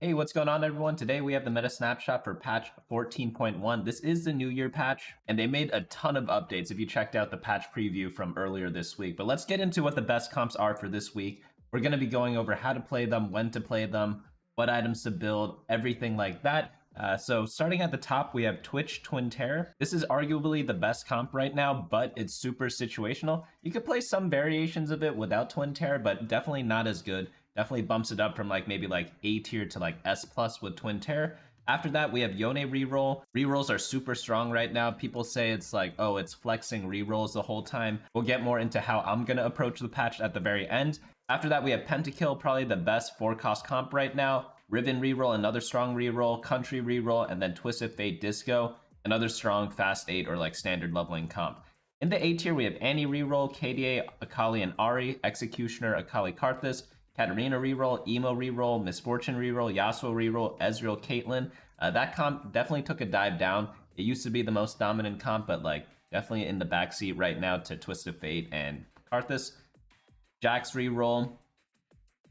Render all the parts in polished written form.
Hey, what's going on everyone? Today we have the meta snapshot for patch 14.1. This is the new year patch, and they made a ton of updates if you checked out the patch preview from earlier this week. But let's get into what the best comps are for this week. We're going to be going over how to play them, when to play them, what items to build, everything like that. So starting at the top, we have Twitch Twin Terror. This is arguably the best comp right now, but it's super situational. You could play some variations of it without Twin Terror, but definitely not as good. Definitely bumps it up from maybe A tier to S plus with Twin Terror. After that, we have Yone Reroll. Rerolls are super strong right now. People say it's oh, it's flexing rerolls the whole time. We'll get more into how I'm gonna approach the patch at the very end. After that, we have Pentakill, probably the best 4-cost comp right now. Riven Reroll, another strong reroll. Country Reroll, and then Twisted Fate Disco, another strong fast 8 or standard leveling comp. In the A tier, we have Ahri Reroll, KDA Akali and Ahri, Executioner Akali Karthus, Katarina ReRoll, Emo Reroll, Misfortune Reroll, Yasuo Reroll, Ezreal Caitlyn. That comp definitely took a dive down. It used to be the most dominant comp, but definitely in the backseat right now to Twisted Fate and Karthus. Jax Reroll,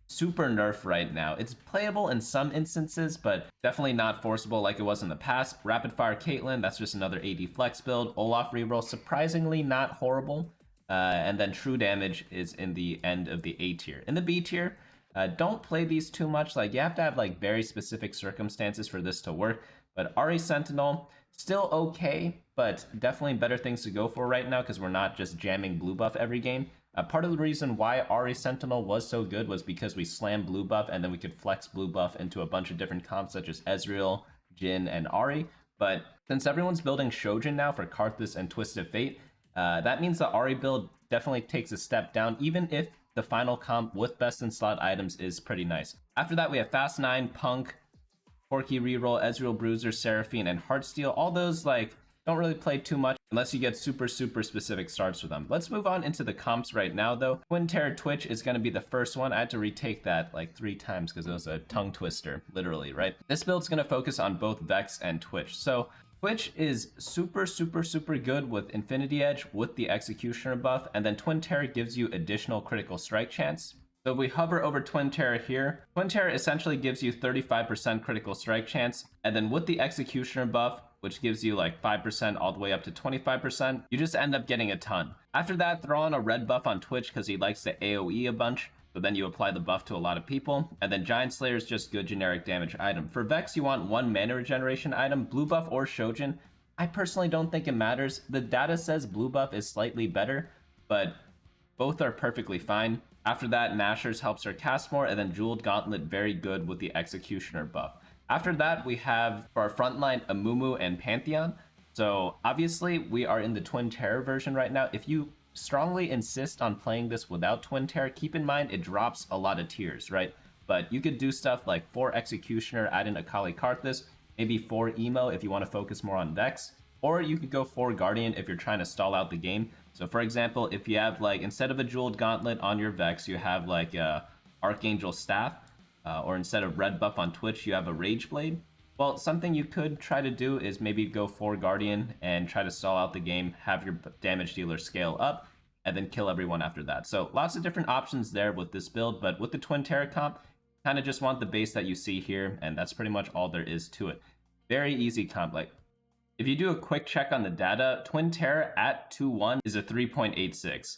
super nerf right now. It's playable in some instances, but definitely not forceable like it was in the past. Rapidfire Caitlyn, that's just another AD flex build. Olaf Reroll, surprisingly not horrible. And then True Damage is in the end of the A tier. In the B tier, don't play these too much. You have to have very specific circumstances for this to work. But Ahri Sentinel, still okay, but definitely better things to go for right now because we're not just jamming blue buff every game. Part of the reason why Ahri Sentinel was so good was because we slammed blue buff and then we could flex blue buff into a bunch of different comps such as Ezreal, Jhin, and Ahri. But since everyone's building Shojin now for Karthus and Twisted Fate, that means the Ahri build definitely takes a step down, even if the final comp with best in slot items is pretty nice. After that, we have Fast 9, Punk, Corki Reroll, Ezreal, Bruisers, Seraphine, and Heartsteel. All those don't really play too much unless you get super specific starts for them. Let's move on into the comps right now though. Twin Terror Twitch is going to be the first one. I had to retake that 3 times because it was a tongue twister, literally, right? This build's going to focus on both Vex and Twitch. So Twitch is super good with Infinity Edge with the Executioner buff, and then Twin Terror gives you additional critical strike chance. So if we hover over Twin Terror here, Twin Terror essentially gives you 35% critical strike chance, and then with the Executioner buff, which gives you 5% all the way up to 25%, you just end up getting a ton. After that, throw on a red buff on Twitch because he likes to AoE a bunch. So then you apply the buff to a lot of people. And then Giant Slayer is just good generic damage item. For Vex, you want 1 mana regeneration item, blue buff or Shojin. I personally don't think it matters. The data says blue buff is slightly better, but both are perfectly fine. After that, Nashor's helps her cast more, and then Jeweled Gauntlet, very good with the Executioner buff. After that, we have, for our frontline, Amumu and Pantheon. So obviously, we are in the Twin Terror version right now. If you strongly insist on playing this without Twin Terror, keep in mind it drops a lot of tiers, right? But you could do stuff like 4 Executioner, add in Akali Karthus, maybe 4 Emo if you want to focus more on Vex, or you could go 4 Guardian if you're trying to stall out the game. So for example, if you have instead of a Jeweled Gauntlet on your Vex, you have Archangel Staff, or instead of red buff on Twitch, you have a Rage Blade. Well, something you could try to do is maybe go 4 Guardian and try to stall out the game, have your damage dealer scale up, and then kill everyone after that. So lots of different options there with this build, but with the Twin Terror comp, kind of just want the base that you see here, and that's pretty much all there is to it. Very easy comp. If you do a quick check on the data, Twin Terror at 2-1 is a 3.86.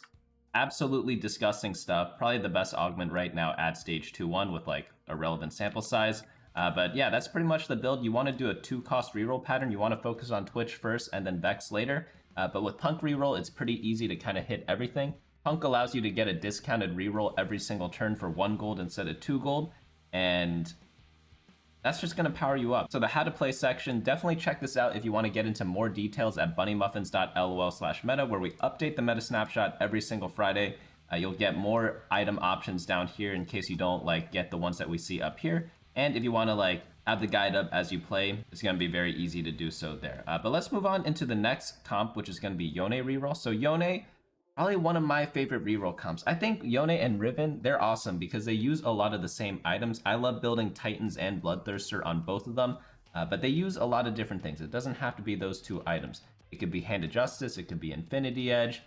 Absolutely disgusting stuff. Probably the best augment right now at stage 2-1 with a relevant sample size. But yeah, that's pretty much the build. You want to do a 2-cost reroll pattern. You want to focus on Twitch first and then Vex later. But with Punk reroll, it's pretty easy to kind of hit everything. Punk allows you to get a discounted reroll every single turn for 1 gold instead of 2 gold. And that's just going to power you up. So the how to play section, definitely check this out if you want to get into more details at bunnymuffins.lol/meta, where we update the meta snapshot every single Friday. You'll get more item options down here in case you don't get the ones that we see up here. And if you want to have the guide up as you play, it's going to be very easy to do so there. But let's move on into the next comp, which is going to be Yone Reroll. So Yone, probably one of my favorite reroll comps. I think Yone and Riven, they're awesome because they use a lot of the same items. I love building Titans and Bloodthirster on both of them, but they use a lot of different things. It doesn't have to be those 2 items. It could be Hand of Justice, it could be Infinity Edge,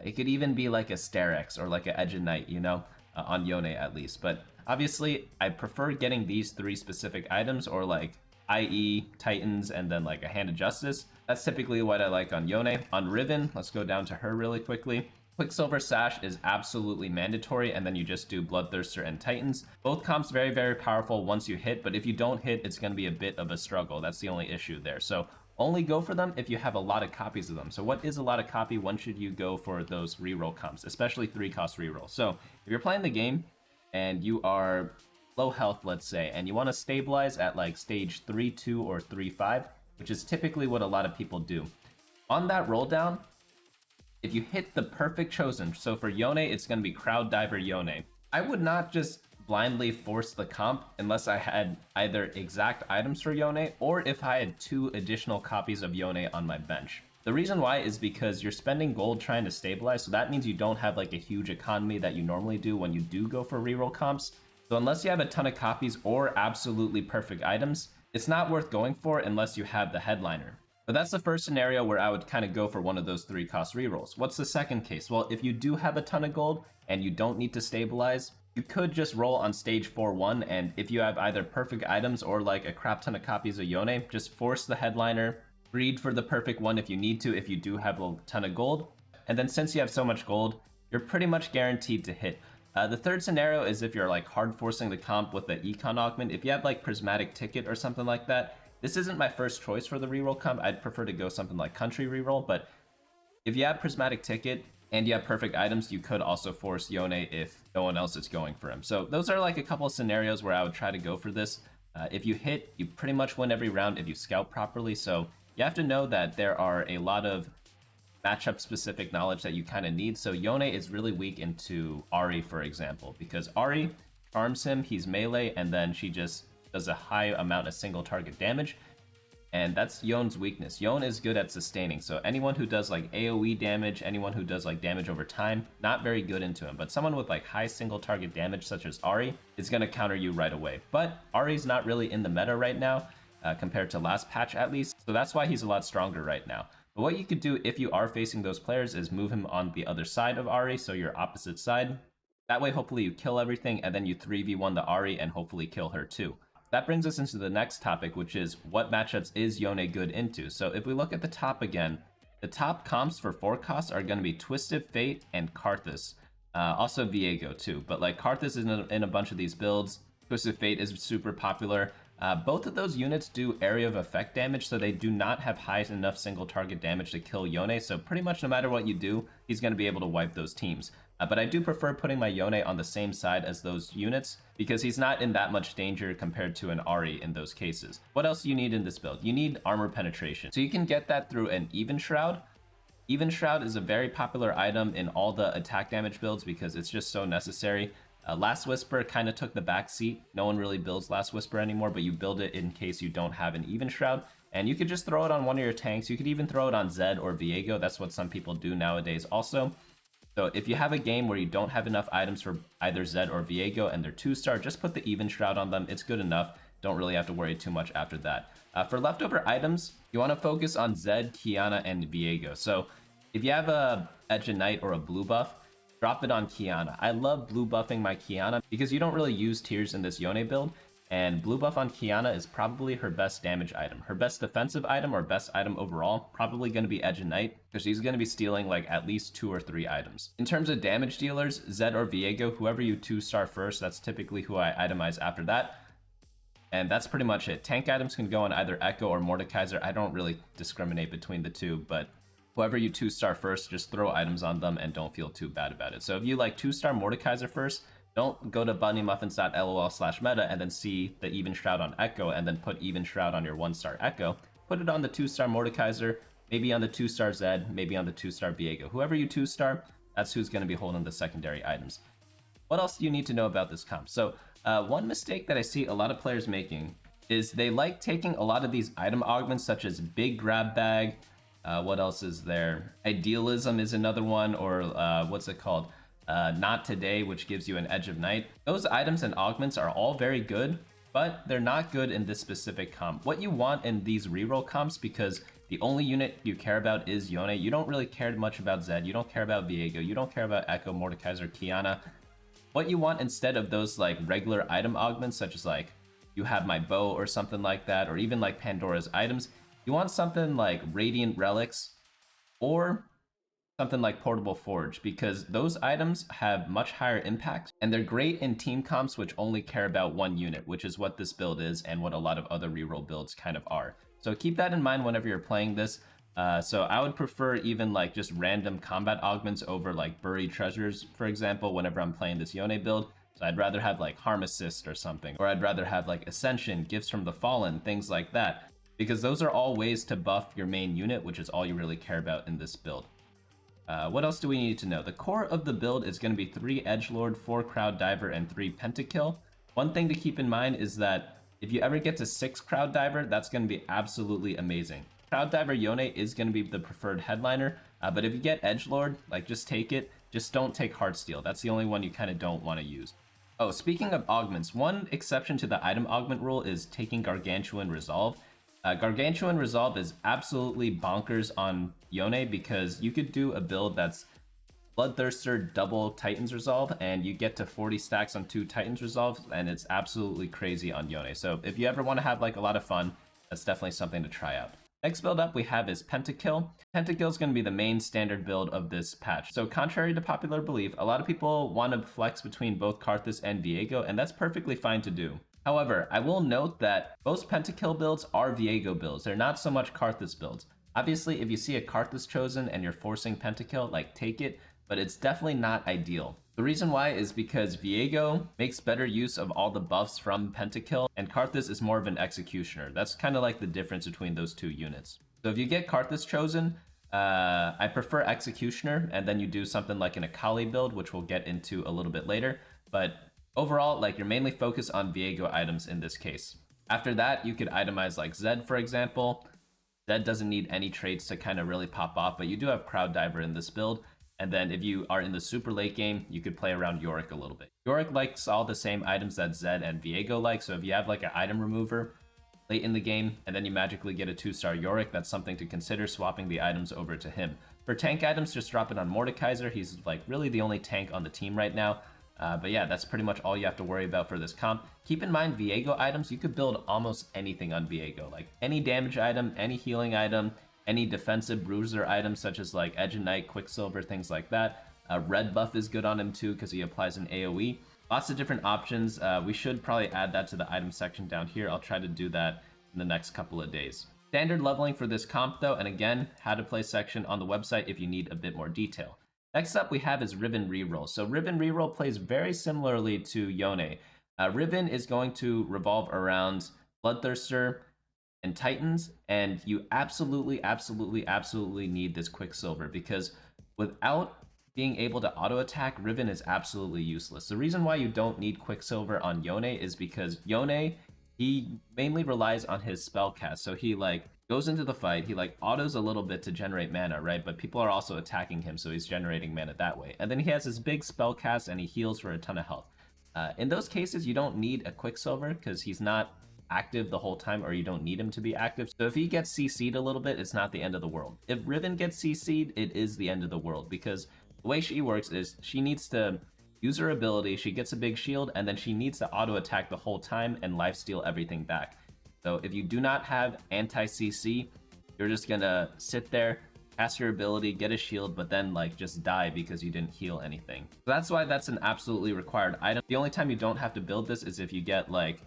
it could even be a Sterex or a Edge of Night, on Yone at least. But Obviously, I prefer getting these 3 specific items, or like IE, Titans, and then like a Hand of Justice. That's typically what I like on Yone. On Riven, let's go down to her really quickly. Quicksilver Sash is absolutely mandatory, and then you just do Bloodthirster and Titans. Both comps very, very powerful once you hit, but if you don't hit, it's going to be a bit of a struggle. That's the only issue there. So only go for them if you have a lot of copies of them. So what is a lot of copy? When should you go for those reroll comps, especially 3-cost reroll? So if you're playing the game and you are low health, let's say, and you want to stabilize at like stage 3-2 or 3-5, which is typically what a lot of people do. On that roll down, if you hit the perfect chosen, so for Yone, it's going to be Crowd Diver Yone. I would not just blindly force the comp unless I had either exact items for Yone or if I had 2 additional copies of Yone on my bench. The reason why is because you're spending gold trying to stabilize, so that means you don't have like a huge economy that you normally do when you do go for reroll comps. So unless you have a ton of copies or absolutely perfect items, it's not worth going for unless you have the headliner. But that's the first scenario where I would kind of go for one of those 3-cost rerolls. What's the second case? Well, if you do have a ton of gold and you don't need to stabilize, you could just roll on stage 4-1, and if you have either perfect items or like a crap ton of copies of Yone, just force the headliner, breed for the perfect one if you need to, if you do have a ton of gold. And then since you have so much gold, you're pretty much guaranteed to hit. The third scenario is if you're like hard forcing the comp with the econ augment. If you have like Prismatic Ticket or something like that, this isn't my first choice for the reroll comp. I'd prefer to go something like Country Reroll, but if you have Prismatic Ticket and you have perfect items, you could also force Yone if no one else is going for him. So those are like a couple of scenarios where I would try to go for this. If you hit, you pretty much win every round if you scout properly. So you have to know that there are a lot of matchup specific knowledge that you kind of need. So Yone is really weak into Ahri, for example, because Ahri farms him, he's melee, and then she just does a high amount of single target damage, and that's Yone's weakness. Yone is good at sustaining, so anyone who does like AoE damage, anyone who does like damage over time, not very good into him, but someone with like high single target damage such as Ahri is going to counter you right away. But Ahri's not really in the meta right now, compared to last patch at least, so that's why he's a lot stronger right now. But what you could do if you are facing those players is move him on the other side of Ahri, so your opposite side. That way hopefully you kill everything, and then you 3v1 the Ahri and hopefully kill her too. That brings us into the next topic, which is what matchups is Yone good into. So if we look at the top again, the top comps for 4 costs are going to be Twisted Fate and Karthus. Also Viego too, but like Karthus is in a bunch of these builds. Twisted Fate is super popular. Both of those units do area of effect damage, so they do not have high enough single target damage to kill Yone, so pretty much no matter what you do, he's going to be able to wipe those teams. But I do prefer putting my Yone on the same side as those units, because he's not in that much danger compared to an Ahri in those cases. What else do you need in this build? You need armor penetration. So you can get that through an Even Shroud. Even Shroud is a very popular item in all the attack damage builds because it's just so necessary. Last Whisper kind of took the back seat. No one really builds Last Whisper anymore, but you build it in case you don't have an Even Shroud. And you could just throw it on one of your tanks. You could even throw it on Zed or Viego. That's what some people do nowadays also. So if you have a game where you don't have enough items for either Zed or Viego and they're 2-star, just put the Even Shroud on them. It's good enough. Don't really have to worry too much after that. For leftover items, you want to focus on Zed, Qiyana, and Viego. So if you have a Edge of Night or a blue buff, drop it on Qiyana. I love blue buffing my Qiyana because you don't really use tiers in this Yone build, and blue buff on Qiyana is probably her best damage item. Her best defensive item or best item overall, probably going to be Edge of Night, because she's going to be stealing like at least 2 or 3 items. In terms of damage dealers, Zed or Viego, whoever you 2-star first, that's typically who I itemize after that. And that's pretty much it. Tank items can go on either Echo or Mordekaiser. I don't really discriminate between the two, but whoever you 2-star first, just throw items on them and don't feel too bad about it. So if you like 2-star Mordekaiser first, don't go to bunnymuffins.lol/meta and then see the Even Shroud on Echo and then put Even Shroud on your 1-star Echo. Put it on the 2-star Mordekaiser, maybe on the 2-star Zed, maybe on the 2-star Viego. Whoever you 2-star, that's who's going to be holding the secondary items. What else do you need to know about this comp? So one mistake that I see a lot of players making is they like taking a lot of these item augments such as Big Grab Bag. What else is there? Idealism is another one, or what's it called? Not Today, which gives you an Edge of Night. Those items and augments are all very good, but they're not good in this specific comp. What you want in these reroll comps, because the only unit you care about is Yone, you don't really care much about Zed, you don't care about Viego, you don't care about Echo, Mordekaiser, Qiyana. What you want instead of those like regular item augments, such as like you have my bow or something like that, or even like Pandora's items, you want something like Radiant Relics or something like Portable Forge, because those items have much higher impact and they're great in team comps which only care about one unit, which is what this build is and what a lot of other reroll builds kind of are. So keep that in mind whenever you're playing this. So I would prefer even like just random combat augments over like buried treasures, for example, whenever I'm playing this Yone build. So I'd rather have like Harm Assist or something, or I'd rather have like Ascension, Gifts from the Fallen, things like that, because those are all ways to buff your main unit, which is all you really care about in this build. What else do we need to know? The core of the build is going to be 3 Edgelord, 4 Crowd Diver, and 3 Pentakill. One thing to keep in mind is that if you ever get to 6 Crowd Diver, that's going to be absolutely amazing. Crowd Diver Yone is going to be the preferred headliner, but if you get Edgelord, like just take it. Just don't take Heartsteel. That's the only one you kind of don't want to use. Oh, speaking of augments, one exception to the item augment rule is taking Gargantuan Resolve. Gargantuan Resolve is absolutely bonkers on Yone because you could do a build that's Bloodthirster double Titan's Resolve and you get to 40 stacks on 2 Titan's Resolve, and it's absolutely crazy on Yone. So if you ever want to have like a lot of fun, that's definitely something to try out. Next build up we have is Pentakill. Pentakill is going to be the main standard build of this patch. So contrary to popular belief, a lot of people want to flex between both Karthus and Viego, and that's perfectly fine to do. However, I will note that most Pentakill builds are Viego builds. They're not so much Karthus builds. Obviously, if you see a Karthus chosen and you're forcing Pentakill, like take it, but it's definitely not ideal. The reason why is because Viego makes better use of all the buffs from Pentakill, and Karthus is more of an executioner. That's kind of like the difference between those two units. So if you get Karthus chosen, I prefer executioner, and then you do something like an Akali build, which we'll get into a little bit later. But overall, like you're mainly focused on Viego items in this case. After that, you could itemize like Zed, for example. Zed doesn't need any traits to kind of really pop off, but you do have Crowd Diver in this build. And then if you are in the super late game, you could play around Yorick a little bit. Yorick likes all the same items that Zed and Viego like, so if you have like an item remover late in the game, and then you magically get a 2-star Yorick, that's something to consider swapping the items over to him. For tank items, just drop it on Mordekaiser. He's like really the only tank on the team right now. But yeah, that's pretty much all you have to worry about for this comp. Keep in mind, Viego items, you could build almost anything on Viego. Like any damage item, any healing item, any defensive bruiser items such as like Edge of Night, Quicksilver, things like that. Red buff is good on him too because he applies an AoE. Lots of different options. We should probably add that to the item section down here. I'll try to do that in the next couple of days. Standard leveling for this comp though, and again, how to play section on the website if you need a bit more detail. Next up we have is Riven Reroll. So Riven Reroll plays very similarly to Yone. Riven is going to revolve around Bloodthirster and Titans, and you absolutely need this Quicksilver, because without being able to auto attack, Riven is absolutely useless. The reason why you don't need Quicksilver on Yone is because Yone, he mainly relies on his spell cast. So he like goes into the fight, he like autos a little bit to generate mana, right? But people are also attacking him, so he's generating mana that way. And then he has his big spell cast and he heals for a ton of health. In those cases, you don't need a Quicksilver because he's not active the whole time, or you don't need him to be active. So if he gets CC'd a little bit, it's not the end of the world. If Riven gets CC'd, it is the end of the world, because the way she works is she needs to use her ability, she gets a big shield, and then she needs to auto attack the whole time and lifesteal everything back. So if you do not have anti-CC, you're just gonna sit there, cast your ability, get a shield, but then like just die because you didn't heal anything. So that's why that's an absolutely required item. The only time you don't have to build this is if you get like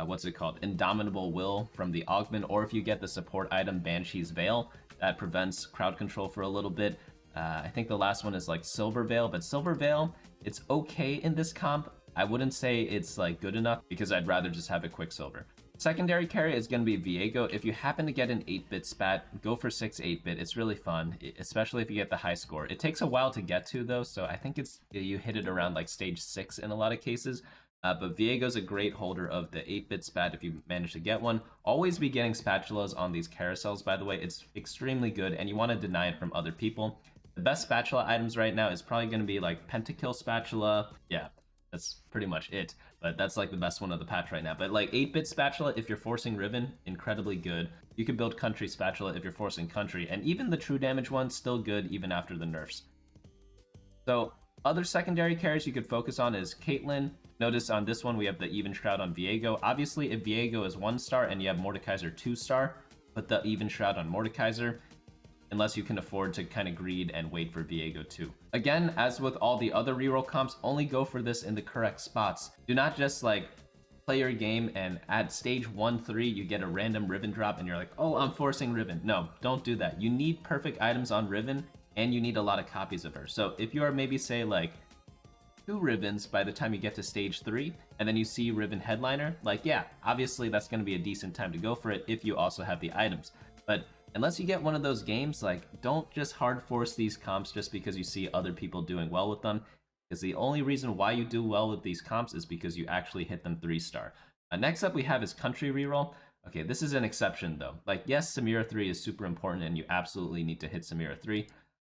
what's it called? Indomitable Will from the Augment, or if you get the support item Banshee's Veil, that prevents crowd control for a little bit. I think the last one is like Silver Veil, but Silver Veil, it's okay in this comp. I wouldn't say it's like good enough because I'd rather just have a Quicksilver. Secondary carry is going to be Viego. If you happen to get an 8-bit spat, go for 6 8-bit. It's really fun, especially if you get the high score. It takes a while to get to though, so I think you hit it around like stage 6 in a lot of cases. But Viego's a great holder of the 8-bit spat if you manage to get one. Always be getting spatulas on these carousels, by the way. It's extremely good, and you want to deny it from other people. The best spatula items right now is probably going to be like Pentakill spatula. Yeah, that's pretty much it. But that's like the best one of the patch right now. But like 8-bit spatula, if you're forcing Riven, incredibly good. You could build Country spatula if you're forcing Country. And even the true damage one, still good even after the nerfs. So Other secondary carries you could focus on is Caitlyn. Notice on this one we have the Even Shroud on Viego. Obviously, if Viego is 1-star and you have Mordekaiser 2-star, put the Even Shroud on Mordekaiser, unless you can afford to kind of greed and wait for Viego too. Again, as with all the other reroll comps, only go for this in the correct spots. Do not just like play your game and at stage 1-3 you get a random Riven drop and you're like, oh, I'm forcing Riven. No, don't do that. You need perfect items on Riven and you need a lot of copies of her. So if you are maybe say like 2 Rivens by the time you get to stage 3 and then you see Riven Headliner, like yeah, obviously that's going to be a decent time to go for it if you also have the items. But unless you get one of those games, like don't just hard force these comps just because you see other people doing well with them. Because the only reason why you do well with these comps is because you actually hit them 3-star. Next up we have is Country Reroll. Okay, this is an exception though. Like yes, Samira 3 is super important and you absolutely need to hit Samira 3,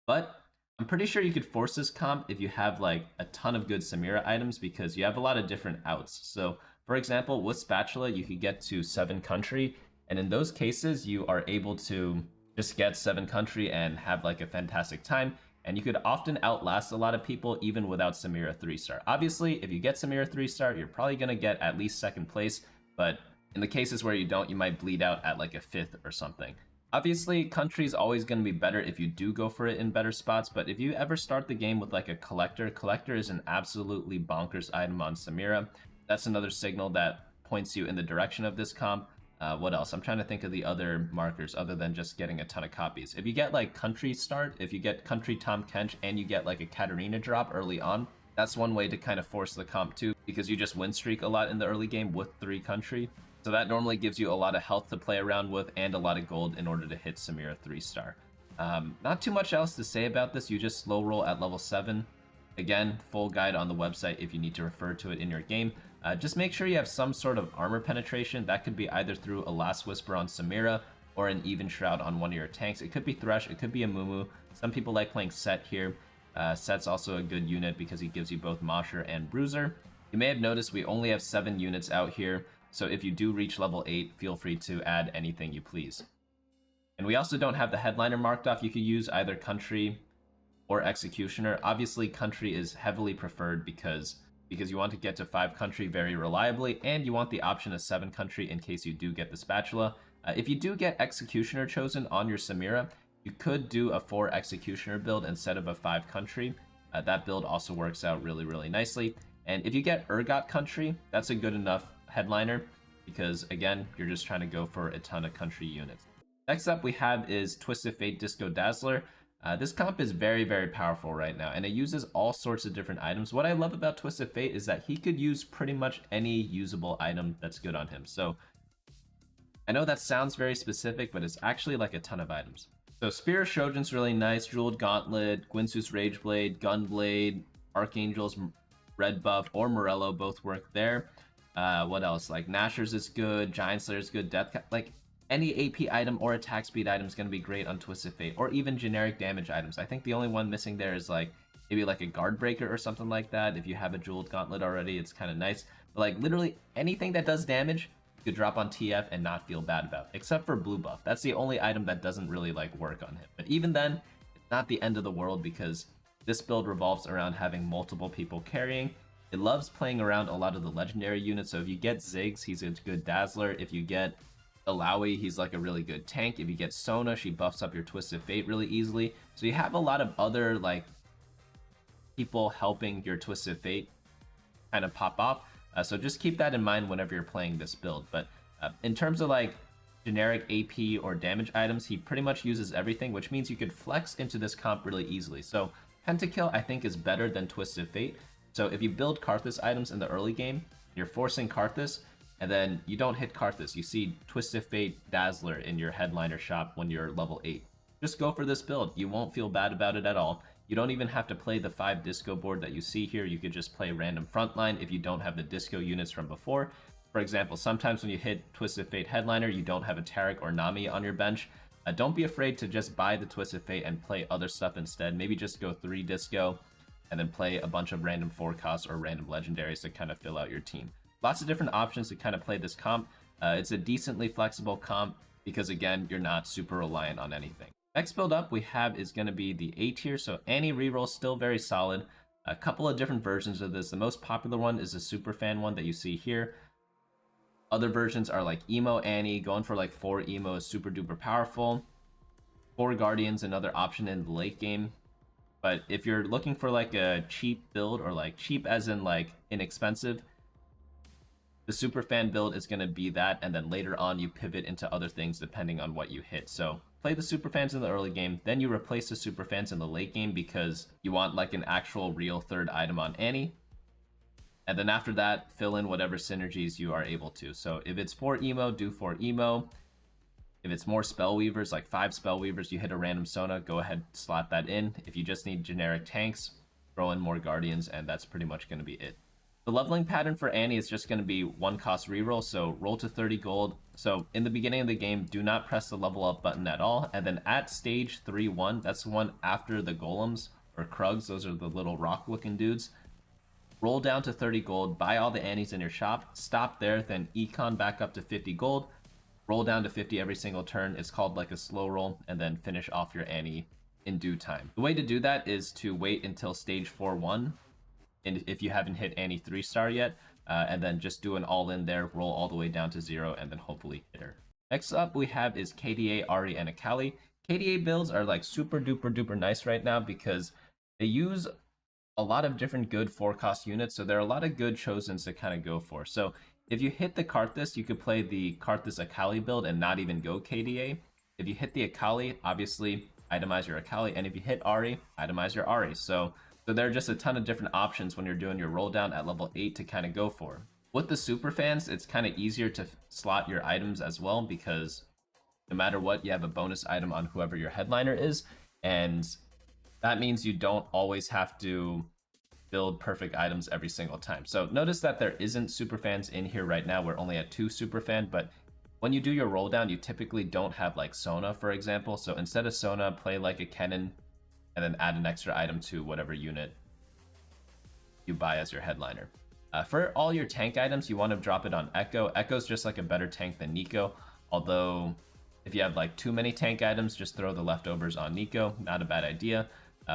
but I'm pretty sure you could force this comp if you have like a ton of good Samira items because you have a lot of different outs. So for example, with Spatula you could get to 7 Country, and in those cases you are able to just get 7 Country and have like a fantastic time. And you could often outlast a lot of people even without Samira 3-star. Obviously, if you get Samira 3-star, you're probably going to get at least 2nd place, but in the cases where you don't, you might bleed out at like a 5th or something. Obviously, Country is always going to be better if you do go for it in better spots, but if you ever start the game with like a Collector, Collector is an absolutely bonkers item on Samira. That's another signal that points you in the direction of this comp. What else? I'm trying to think of the other markers other than just getting a ton of copies. If you get like Country start, if you get Country Tahm Kench and you get like a Katarina drop early on, that's one way to kind of force the comp too, because you just win streak a lot in the early game with 3 Country. So that normally gives you a lot of health to play around with and a lot of gold in order to hit Samira 3-star. Not too much else to say about this. You just slow roll at level 7. Again, full guide on the website if you need to refer to it in your game. Just make sure you have some sort of armor penetration. That could be either through a Last Whisper on Samira or an Even Shroud on one of your tanks. It could be Thresh, it could be a Mumu. Some people like playing Set here. Set's also a good unit because he gives you both Mosher and Bruiser. You may have noticed we only have 7 units out here, so if you do reach level 8, feel free to add anything you please. And we also don't have the Headliner marked off. You could use either Country or Executioner. Obviously, Country is heavily preferred because you want to get to 5 Country very reliably, and you want the option of 7 Country in case you do get the Spatula. If you do get Executioner chosen on your Samira, you could do a 4 Executioner build instead of a 5 Country. That build also works out really, really nicely. And if you get Urgot Country, that's a good enough Headliner, because again, you're just trying to go for a ton of Country units. Next up we have is Twisted Fate Disco Dazzler. This comp is very, very powerful right now, and it uses all sorts of different items. What I love about Twisted Fate is that he could use pretty much any usable item that's good on him. So I know that sounds very specific, but it's actually like a ton of items. So Spear of Shogun's really nice, Jeweled Gauntlet, Gwynsu's Rageblade, Gunblade, Archangel's Red Buff, or Morello both work there. What else? Like Nashor's is good, Giant Slayer's good, like any AP item or attack speed item is going to be great on Twisted Fate, or even generic damage items. I think the only one missing there is like maybe like a Guard Breaker or something like that. If you have a Jeweled Gauntlet already, it's kind of nice. But like literally anything that does damage, you could drop on TF and not feel bad about, except for Blue Buff. That's the only item that doesn't really like work on him. But even then, it's not the end of the world because this build revolves around having multiple people carrying. It loves playing around a lot of the legendary units. So if you get Ziggs, he's a good Dazzler. If you get Alawi, he's like a really good tank. If you get Sona, she buffs up your Twisted Fate really easily. So you have a lot of other like people helping your Twisted Fate kind of pop off. So just keep that in mind whenever you're playing this build. But in terms of like generic AP or damage items, he pretty much uses everything, which means you could flex into this comp really easily. So Pentakill I think is better than Twisted Fate. So if you build Karthus items in the early game, you're forcing Karthus, and then you don't hit Karthus. You see Twisted Fate Dazzler in your Headliner shop when you're level 8. Just go for this build. You won't feel bad about it at all. You don't even have to play the 5 disco board that you see here. You could just play random frontline if you don't have the disco units from before. For example, sometimes when you hit Twisted Fate Headliner, you don't have a Taric or Nami on your bench. Don't be afraid to just buy the Twisted Fate and play other stuff instead. Maybe just go 3 disco and then play a bunch of random 4 costs or random legendaries to kind of fill out your team. Lots of different options to kind of play this comp. It's a decently flexible comp because again, you're not super reliant on anything. Next build up we have is going to be the A tier, so Ahri Reroll still very solid. A couple of different versions of this. The most popular one is the Superfan one that you see here. Other versions are like Emo Annie, going for like 4 Emo is super duper powerful. 4 Guardians, another option in the late game. But if you're looking for like a cheap build, or like cheap as in like inexpensive, the Superfan build is going to be that, and then later on you pivot into other things depending on what you hit. So play the Superfans in the early game, then you replace the Superfans in the late game because you want like an actual real third item on Annie. And then after that, fill in whatever synergies you are able to. So if it's 4 Emo, do 4 Emo. If it's more Spellweavers, like 5 Spellweavers, you hit a random Sona, go ahead, slot that in. If you just need generic tanks, throw in more Guardians, and that's pretty much going to be it. The leveling pattern for Annie is just going to be 1-cost reroll, so roll to 30 gold. So in the beginning of the game, do not press the level up button at all. And then at stage 3-1, that's the one after the golems, or Krugs, those are the little rock-looking dudes. Roll down to 30 gold, buy all the Annies in your shop, stop there, then econ back up to 50 gold, roll down to 50 every single turn. It's called like a slow roll, and then finish off your Annie in due time. The way to do that is to wait until stage 4-1, and if you haven't hit Annie 3-star yet, and then just do an all-in there, roll all the way down to 0, and then hopefully hit her. Next up we have is KDA, Ahri, and Akali. KDA builds are like super duper duper nice right now because they use a lot of different good 4-cost units, so there are a lot of good chosens to kind of go for. So if you hit the Karthus, you could play the Karthus Akali build and not even go KDA. If you hit the Akali, obviously itemize your Akali, and if you hit Ahri, itemize your Ahri. So there are just a ton of different options when you're doing your roll down at level 8 to kind of go for. With the Superfans, it's kind of easier to slot your items as well because no matter what, you have a bonus item on whoever your headliner is, and that means you don't always have to build perfect items every single time. So notice that there isn't Superfans in here right now. We're only at 2 Superfan, but when you do your roll down, you typically don't have like Sona, for example. So instead of Sona, play like a Kennen, and then add an extra item to whatever unit you buy as your headliner. For all your tank items, you want to drop it on Echo. Echo's just like a better tank than Nico, although if you have like too many tank items, just throw the leftovers on Nico. Not a bad idea.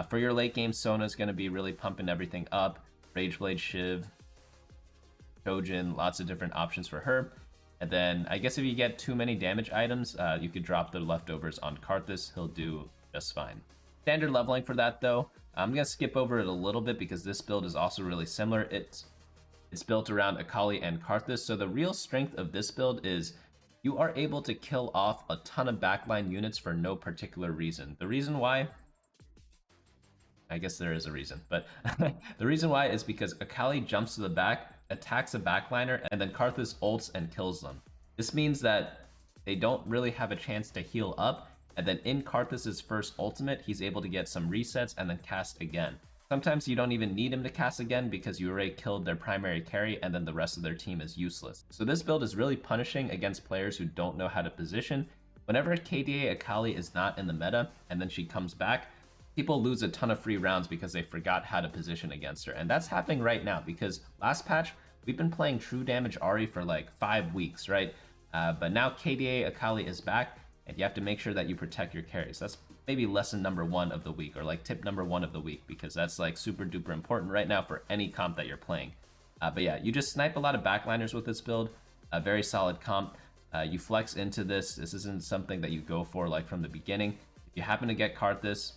For your late game, Sona's going to be really pumping everything up. Rageblade, Shiv, Chojin, lots of different options for her. And then I guess if you get too many damage items, you could drop the leftovers on Karthus. He'll do just fine. Standard leveling for that though, I'm going to skip over it a little bit because this build is also really similar. It's built around Akali and Karthus. So the real strength of this build is you are able to kill off a ton of backline units for no particular reason. The reason why, I guess there is a reason, but the reason why is because Akali jumps to the back, attacks a backliner, and then Karthus ults and kills them. This means that they don't really have a chance to heal up, and then in Karthus's first ultimate, he's able to get some resets and then cast again. Sometimes you don't even need him to cast again because you already killed their primary carry and then the rest of their team is useless. So this build is really punishing against players who don't know how to position. Whenever KDA Akali is not in the meta and then she comes back, people lose a ton of free rounds because they forgot how to position against her. And that's happening right now because last patch, we've been playing true damage Ahri for like 5 weeks, right? But now KDA Akali is back and you have to make sure that you protect your carries. That's maybe lesson number 1 of the week, or like tip number 1 of the week, because that's like super duper important right now for any comp that you're playing. But yeah, you just snipe a lot of backliners with this build. A very solid comp. You flex into this. This isn't something that you go for like from the beginning. If you happen to get Karthus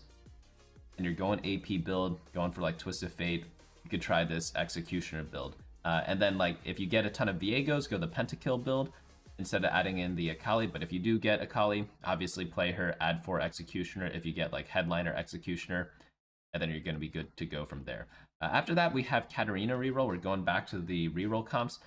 and you're going AP build, going for like Twisted Fate, you could try this Executioner build. And then like if you get a ton of Viegos, go the Pentakill build instead of adding in the Akali. But if you do get Akali, obviously play her, add 4 Executioner if you get like Headliner Executioner, and then you're going to be good to go from there. After that, we have Katarina Reroll. We're going back to the reroll comps.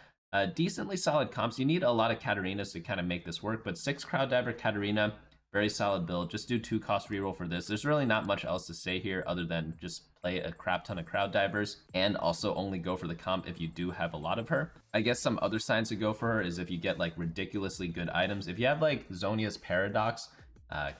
Decently solid comps. You need a lot of Katarinas to kind of make this work, but 6 Crowd Diver Katarina, very solid build. Just do 2-cost reroll for this. There's really not much else to say here other than just play a crap ton of Crowd Divers and also only go for the comp if you do have a lot of her. I guess some other signs to go for her is if you get like ridiculously good items. If you have like Zhonya's Paradox,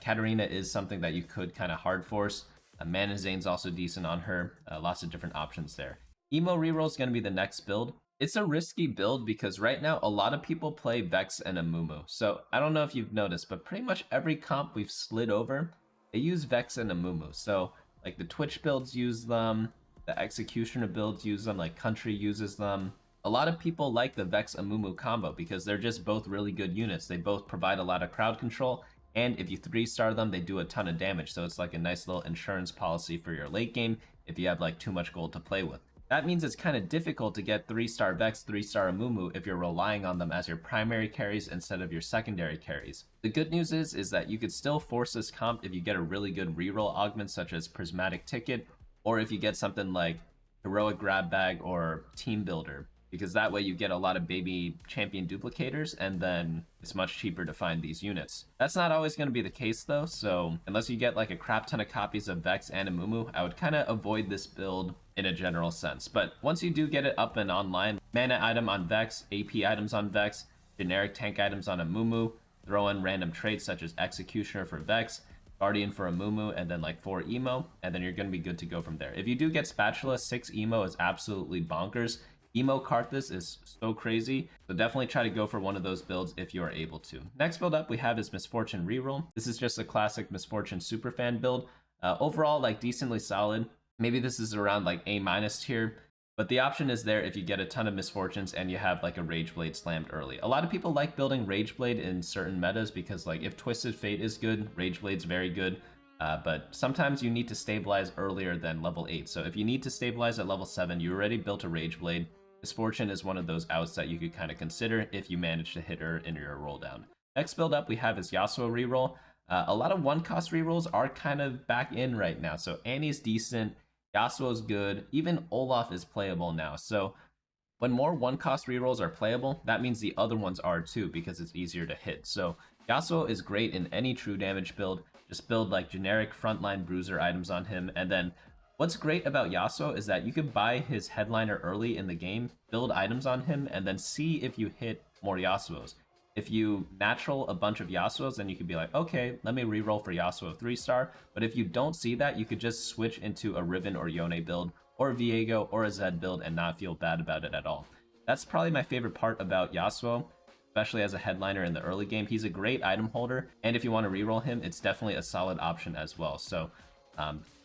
Katarina is something that you could kind of hard force. Mana Zane's also decent on her. Lots of different options there. Emo Reroll is going to be the next build. It's a risky build because right now a lot of people play Vex and Amumu. So I don't know if you've noticed, but pretty much every comp we've slid over, they use Vex and Amumu. So like the Twitch builds use them, The Executioner builds use them, like Country uses them. A lot of people like the Vex Amumu combo because they're just both really good units. They both provide a lot of crowd control, and if you 3-star them, they do a ton of damage. So it's like a nice little insurance policy for your late game if you have like too much gold to play with. That means it's kind of difficult to get 3-star Vex, 3-star Amumu if you're relying on them as your primary carries instead of your secondary carries. The good news is that you could still force this comp if you get a really good reroll augment such as Prismatic Ticket, or if you get something like Heroic Grab Bag or Team Builder, because that way you get a lot of baby champion duplicators, and then it's much cheaper to find these units. That's not always going to be the case though, so unless you get like a crap ton of copies of Vex and Amumu, I would kind of avoid this build in a general sense. But once you do get it up and online, mana item on Vex, AP items on Vex, generic tank items on Amumu, throw in random traits such as Executioner for Vex, Guardian for Amumu, and then like 4 Emo, and then you're going to be good to go from there. If you do get Spatula, 6 Emo is absolutely bonkers. Emo Karthus is so crazy, so definitely try to go for one of those builds if you are able to. Next build up we have is Misfortune Reroll. This is just a classic Misfortune Superfan build. Overall, like decently solid. Maybe this is around like A- tier, but the option is there if you get a ton of Misfortunes and you have like a Rageblade slammed early. A lot of people like building Rageblade in certain metas because like if Twisted Fate is good, Rageblade's very good. But sometimes you need to stabilize earlier than level 8. So if you need to stabilize at level 7, you already built a Rageblade. Misfortune is one of those outs that you could kind of consider if you manage to hit her in your roll down. Next build up we have is Yasuo Reroll. A lot of one-cost rerolls are kind of back in right now. So Annie's decent, Yasuo's good, even Olaf is playable now. So when more one-cost rerolls are playable, that means the other ones are too because it's easier to hit. So Yasuo is great in any true damage build. Just build like generic frontline bruiser items on him, and then what's great about Yasuo is that you can buy his headliner early in the game, build items on him, and then see if you hit more Yasuos. If you natural a bunch of Yasuos, then you could be like, okay, let me reroll for Yasuo 3-star. But if you don't see that, you could just switch into a Riven or Yone build, or Viego, or a Zed build and not feel bad about it at all. That's probably my favorite part about Yasuo, especially as a headliner in the early game. He's a great item holder, and if you want to reroll him, it's definitely a solid option as well. So,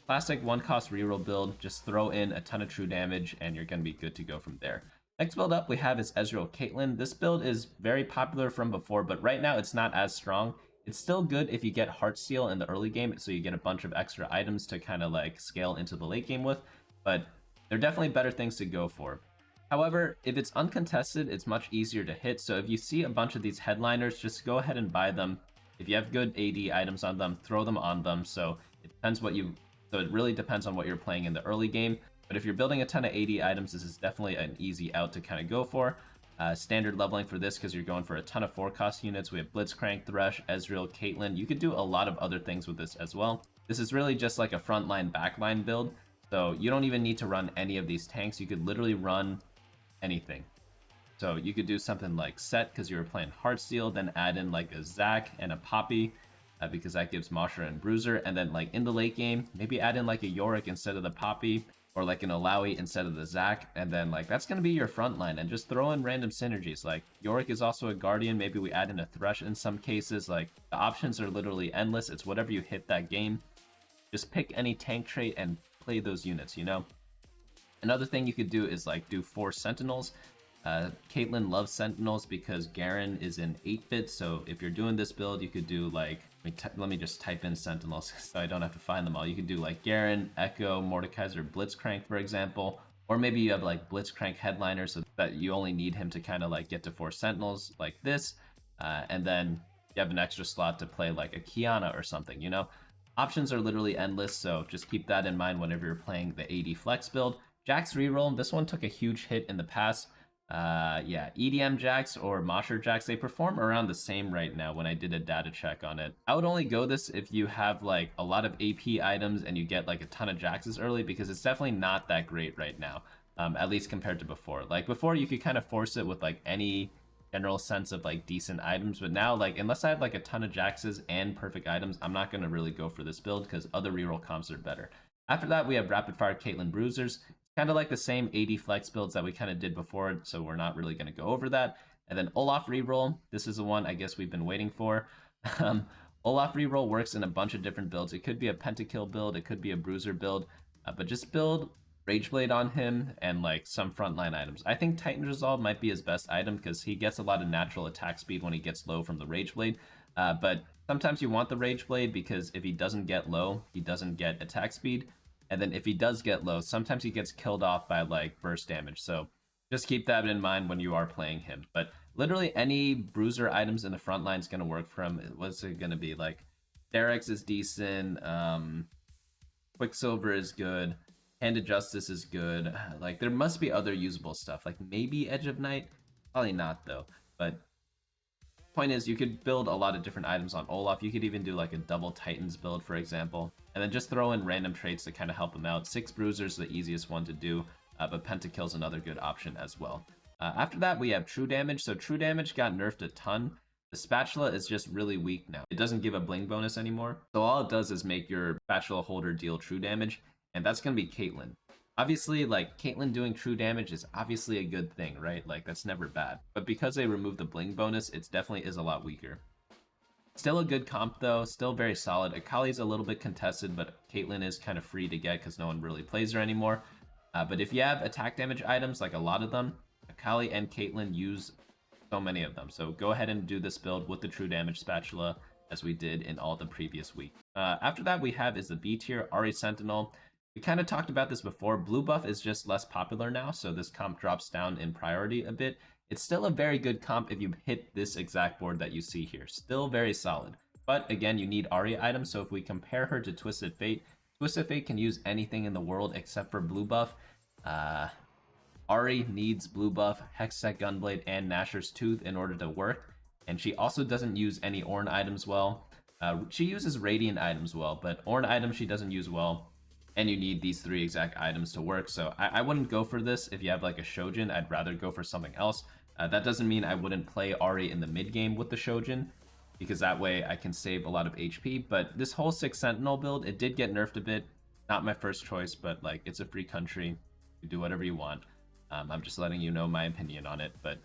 classic one-cost reroll build, just throw in a ton of true damage, and you're going to be good to go from there. Next build up we have is Ezreal Caitlyn. This build is very popular from before, but right now it's not as strong. It's still good if you get Heartsteel in the early game, so you get a bunch of extra items to kind of like scale into the late game with, but there are definitely better things to go for. However, if it's uncontested, it's much easier to hit, so if you see a bunch of these headliners, just go ahead and buy them. If you have good AD items on them, throw them on them. So it depends so it really depends on what you're playing in the early game. But if you're building a ton of AD items, this is definitely an easy out to kind of go for. Standard leveling for this because you're going for a ton of 4-cost units. We have Blitzcrank, Thresh, Ezreal, Caitlyn. You could do a lot of other things with this as well. This is really just like a frontline, backline build. So you don't even need to run any of these tanks. You could literally run anything. So you could do something like Set because you were playing Heartsteel, then add in like a Zac and a Poppy because that gives Mosher and Bruiser. And then like in the late game, maybe add in like a Yorick instead of the Poppy, or like an Alawi instead of the Zac, and then like that's going to be your front line, and just throw in random synergies. Like Yorick is also a Guardian, maybe we add in a Thresh in some cases. Like the options are literally endless. It's whatever you hit that game. Just pick any tank trait and play those units, you know? Another thing you could do is like do 4 Sentinels. Caitlyn loves Sentinels because Garen is in 8-bit, so if you're doing this build, you could do like, let me just type in Sentinels so I don't have to find them all. You could do like Garen, Echo, Mordekaiser, Blitzcrank, for example, or maybe you have like Blitzcrank headliner so that you only need him to kind of like get to 4 Sentinels like this, and then you have an extra slot to play like a Kiana or something, you know? Options are literally endless, so just keep that in mind whenever you're playing the AD Flex build. Jax Reroll, this one took a huge hit in the past. Yeah, EDM Jax or Mosher Jax, they perform around the same right now when I did a data check on it. I would only go this if you have like a lot of AP items and you get like a ton of Jaxes early, because it's definitely not that great right now, at least compared to before. Like before you could kind of force it with like any general sense of like decent items, but now like unless I have like a ton of Jaxes and perfect items, I'm not going to really go for this build because other reroll comps are better. After that we have Rapidfire, Caitlyn, Bruisers. Kind of like the same AD flex builds that we kind of did before, so we're not really going to go over that. And then Olaf Reroll, this is the one I guess we've been waiting for. Olaf Reroll works in a bunch of different builds. It could be a Pentakill build, it could be a Bruiser build, but just build Rageblade on him and like some frontline items. I think Titan's Resolve might be his best item because he gets a lot of natural attack speed when he gets low from the Rageblade. But sometimes you want the Rageblade because if he doesn't get low, he doesn't get attack speed. And then if he does get low, sometimes he gets killed off by like burst damage. So just keep that in mind when you are playing him. But literally any bruiser items in the front line is going to work for him. What's it going to be? Like Derek's is decent. Quicksilver is good. Hand of Justice is good. Like there must be other usable stuff. Like maybe Edge of Night. Probably not though. But point is, you could build a lot of different items on Olaf. You could even do like a double Titans build, for example, and then just throw in random traits to kind of help him out. 6 Bruisers is the easiest one to do, but Pentakill is another good option as well. After that, we have True Damage. So True Damage got nerfed a ton. The Spatula is just really weak now. It doesn't give a bling bonus anymore. So all it does is make your Spatula holder deal true damage, and that's going to be Caitlyn. Obviously, like, Caitlyn doing true damage is obviously a good thing, right? Like, that's never bad. But because they removed the bling bonus, it definitely is a lot weaker. Still a good comp, though. Still very solid. Akali's a little bit contested, but Caitlyn is kind of free to get because no one really plays her anymore. But if you have attack damage items, like a lot of them, Akali and Caitlyn use so many of them. So go ahead and do this build with the true damage spatula, as we did in all the previous week. After that, we have is the B tier, Ahri Sentinel. We kind of talked about this before. Blue buff is just less popular now, so this comp drops down in priority a bit. It's still a very good comp if you hit this exact board that you see here. Still very solid. But again, you need Ahri items, so if we compare her to Twisted Fate can use anything in the world except for blue buff. Ahri needs blue buff, Hextech Gunblade, and Nashor's Tooth in order to work. And she also doesn't use any Ornn items well. She uses Radiant items well, but Ornn items she doesn't use well. And you need these 3 exact items to work. So I wouldn't go for this if you have like a Shojin. I'd rather go for something else. That doesn't mean I wouldn't play Ahri in the mid game with the Shojin, because that way I can save a lot of HP. But this whole 6 Sentinel build, it did get nerfed a bit. Not my first choice, but like it's a free country. You do whatever you want. I'm just letting you know my opinion on it. But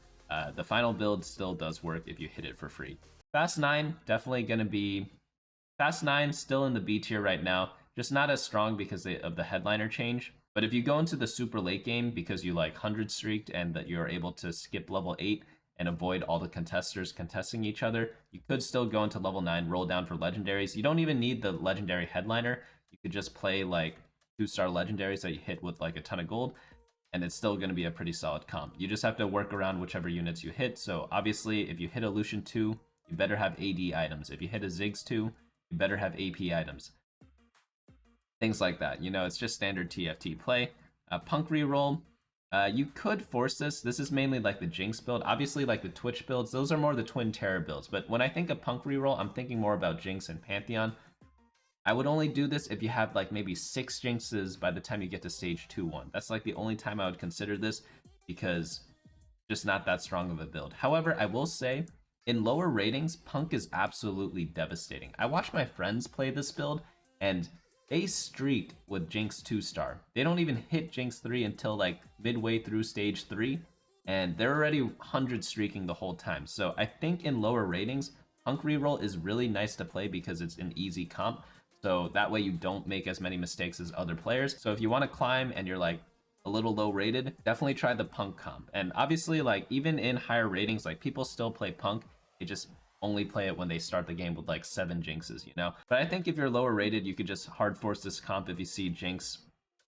the final build still does work if you hit it for free. Fast 9, definitely going to be... Fast 9, still in the B tier right now. Just not as strong because of the headliner change. But if you go into the super late game because you like 100 streaked and that you're able to skip level 8 and avoid all the contesters contesting each other, you could still go into level 9, roll down for legendaries. You don't even need the legendary headliner. You could just play like 2-star legendaries that you hit with like a ton of gold, and it's still going to be a pretty solid comp. You just have to work around whichever units you hit. So obviously, if you hit a Lucian 2, you better have AD items. If you hit a Ziggs 2, you better have AP items. Things like that. You know, it's just standard TFT play. Punk reroll. You could force this. This is mainly like the Jinx build. Obviously, like the Twitch builds, those are more the Twin Terror builds. But when I think of Punk reroll, I'm thinking more about Jinx and Pantheon. I would only do this if you have like maybe 6 Jinxes by the time you get to stage 2-1. That's like the only time I would consider this, because just not that strong of a build. However, I will say, in lower ratings, Punk is absolutely devastating. I watched my friends play this build, and they streaked with Jinx 2-star. They don't even hit Jinx 3 until like midway through stage 3, and they're already 100 streaking the whole time. So I think in lower ratings, Punk reroll is really nice to play because it's an easy comp. So that way you don't make as many mistakes as other players. So if you want to climb and you're like a little low rated, definitely try the Punk comp. And obviously, like even in higher ratings, like people still play Punk. They just only play it when they start the game with like 7 Jinxes, you know? But I think if you're lower rated, you could just hard force this comp if you see Jinx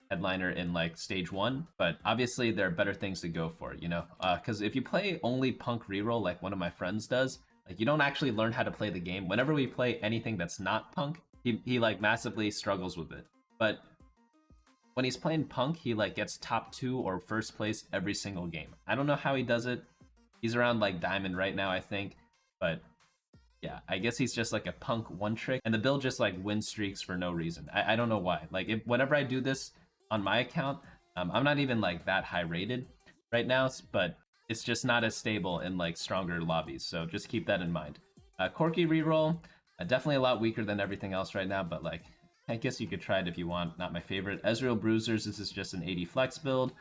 headliner in like stage 1. But obviously there are better things to go for, you know? Because if you play only Punk reroll like one of my friends does, like you don't actually learn how to play the game. Whenever we play anything that's not Punk, he like massively struggles with it. But when he's playing Punk, he like gets top 2 or first place every single game. I don't know how he does it. He's around like Diamond right now, I think. But yeah, I guess he's just like a Punk one trick, and the build just like win streaks for no reason. I don't know why. Like whenever I do this on my account, I'm not even like that high rated right now, but it's just not as stable in like stronger lobbies. So just keep that in mind. Corki reroll, definitely a lot weaker than everything else right now, but like I guess you could try it if you want. Not my favorite. Ezreal Bruisers, this is just an 80 flex build.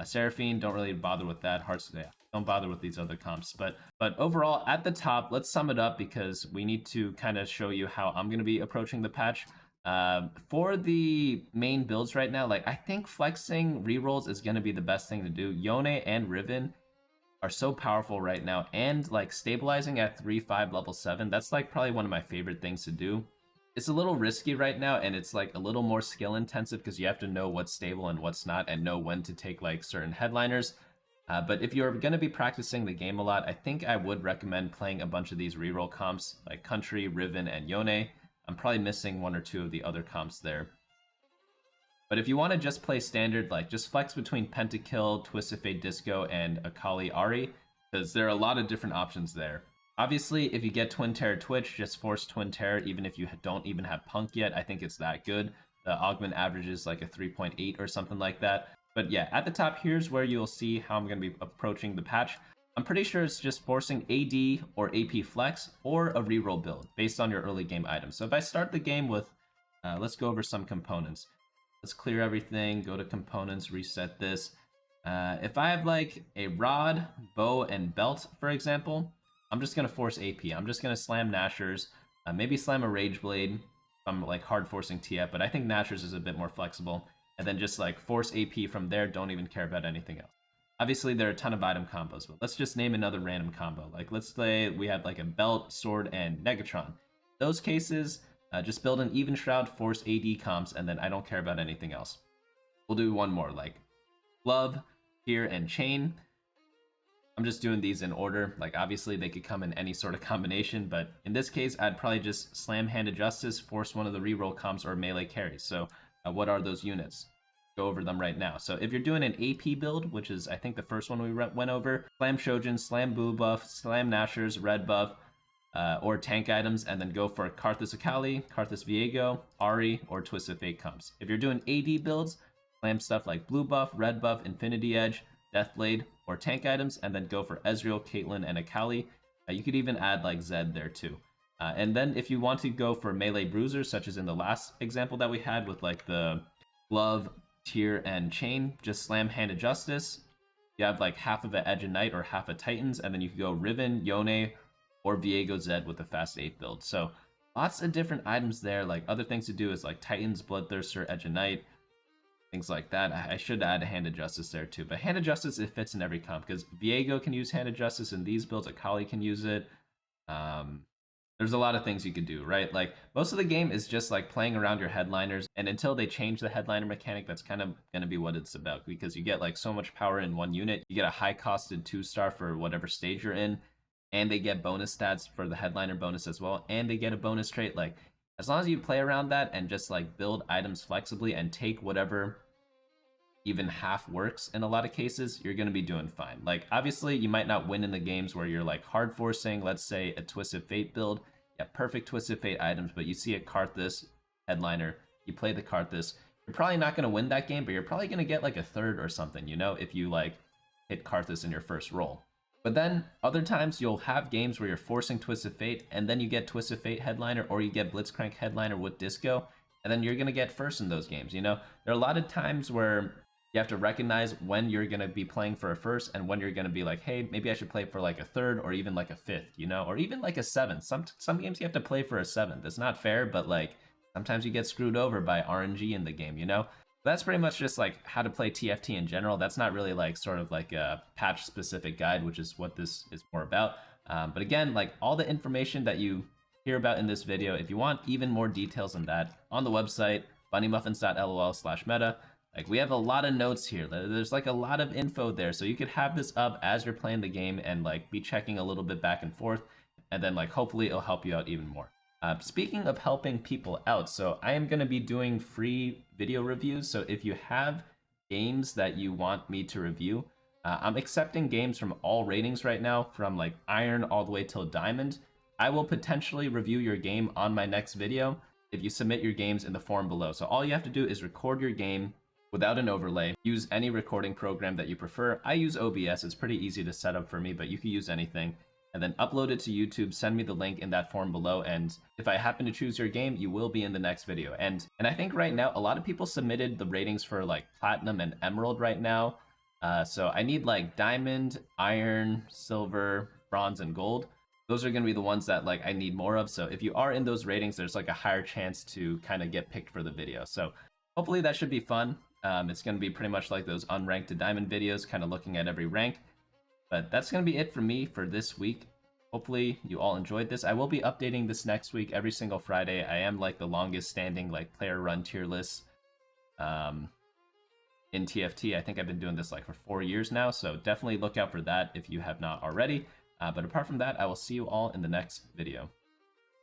Seraphine, don't really bother with that. Heartsteel, don't bother with these other comps. But overall, at the top, let's sum it up because we need to kind of show you how I'm going to be approaching the patch. For the main builds right now, like I think flexing rerolls is going to be the best thing to do. Yone and Riven are so powerful right now, and like stabilizing at 3-5 level 7, that's like probably one of my favorite things to do. It's a little risky right now, and it's like a little more skill intensive because you have to know what's stable and what's not, and know when to take like certain headliners. But if you're going to be practicing the game a lot, I think I would recommend playing a bunch of these reroll comps like Country, Riven, and Yone. I'm probably missing one or two of the other comps there. But if you want to just play standard, like just flex between Pentakill, Twisted Fate Disco, and Akali Ahri, because there are a lot of different options there. Obviously, if you get Twin Terror Twitch, just force Twin Terror, even if you don't even have Punk yet. I think it's that good. The augment averages like a 3.8 or something like that. But yeah, at the top, here's where you'll see how I'm going to be approaching the patch. I'm pretty sure it's just forcing AD or AP flex or a reroll build based on your early game items. So if I start the game with, let's go over some components. Let's clear everything, go to components, reset this. If I have like a rod, bow, and belt, for example, I'm just going to force AP. I'm just going to slam Nashers, maybe slam a Rage Blade. I'm like hard forcing TF, but I think Nashers is a bit more flexible. And then just like force AP from there, don't even care about anything else. Obviously, there are a ton of item combos, but let's just name another random combo. Like, let's say we have like a belt, sword, and Negatron. Those cases, just build an Even Shroud, force AD comps, and then I don't care about anything else. We'll do one more, like glove, spear, and chain. I'm just doing these in order. Like, obviously, they could come in any sort of combination, but in this case, I'd probably just slam Hand of Justice, force one of the reroll comps, or melee carries. So, what are those units? Go over them right now. So if you're doing an AP build, which is I think the first one we went over, slam Shojin, slam Blue buff, slam Nashers, red buff, or tank items, and then go for Karthus Akali, Karthus Viego, Ahri, or Twisted Fate comps. If you're doing AD builds, slam stuff like blue buff, red buff, Infinity Edge, Deathblade, or tank items, and then go for Ezreal, Caitlyn, and Akali. You could even add like Zed there too. And then if you want to go for melee bruisers, such as in the last example that we had with like the glove, tier, and chain, just slam Hand of Justice. You have like half of an Edge of Knight or half a Titans, and then you can go Riven, Yone, or Viego Zed with the fast 8 build. So lots of different items there. Like other things to do is like Titans, Bloodthirster, Edge of Knight, things like that. I should add a Hand of Justice there too. But Hand of Justice, it fits in every comp because Viego can use Hand of Justice in these builds. Akali can use it. There's a lot of things you could do, right? Like most of the game is just like playing around your headliners, and until they change the headliner mechanic, that's kind of going to be what it's about, because you get like so much power in one unit. You get a high costed 2-star for whatever stage you're in, and they get bonus stats for the headliner bonus as well, and they get a bonus trait. Like as long as you play around that and just like build items flexibly and take whatever even half works in a lot of cases, you're going to be doing fine. Like obviously you might not win in the games where you're like hard forcing, let's say a Twisted Fate build. Yeah, perfect Twisted Fate items, but you see a Karthus headliner, you play the Karthus, you're probably not going to win that game, but you're probably going to get like a third or something, you know, if you like hit Karthus in your first roll. But then other times you'll have games where you're forcing Twisted Fate, and then you get Twisted Fate headliner, or you get Blitzcrank headliner with Disco, and then you're going to get first in those games, you know? There are a lot of times where you have to recognize when you're going to be playing for a first and when you're going to be like, hey, maybe I should play for like a third or even like a fifth, you know, or even like a seventh. Some games you have to play for a seventh. It's not fair, but like sometimes you get screwed over by RNG in the game, you know? That's pretty much just like how to play TFT in general. That's not really like sort of like a patch specific guide, which is what this is more about. But again, like all the information that you hear about in this video, if you want even more details on that, on the website, bunnymuffins.lol/meta. Like we have a lot of notes here. There's like a lot of info there. So you could have this up as you're playing the game and like be checking a little bit back and forth. And then like hopefully it'll help you out even more. Speaking of helping people out, so I am going to be doing free video reviews. So if you have games that you want me to review, I'm accepting games from all ratings right now, from like Iron all the way till Diamond. I will potentially review your game on my next video if you submit your games in the form below. So all you have to do is record your game without an overlay. Use any recording program that you prefer. I use OBS. It's pretty easy to set up for me, but you can use anything. And then upload it to YouTube, send me the link in that form below, and if I happen to choose your game, you will be in the next video. And I think right now, a lot of people submitted the ratings for like Platinum and Emerald right now. So I need like Diamond, Iron, Silver, Bronze, and Gold. those are going to be the ones that like I need more of. So if you are in those ratings, there's like a higher chance to kind of get picked for the video. So hopefully that should be fun. It's going to be pretty much like those unranked to diamond videos, kind of looking at every rank. But that's going to be it for me for this week. Hopefully you all enjoyed this. I will be updating this next week every single Friday. I am like the longest standing like player run tier list in TFT. I think I've been doing this like for 4 years now, so definitely look out for that if you have not already. But apart from that, I will see you all in the next video.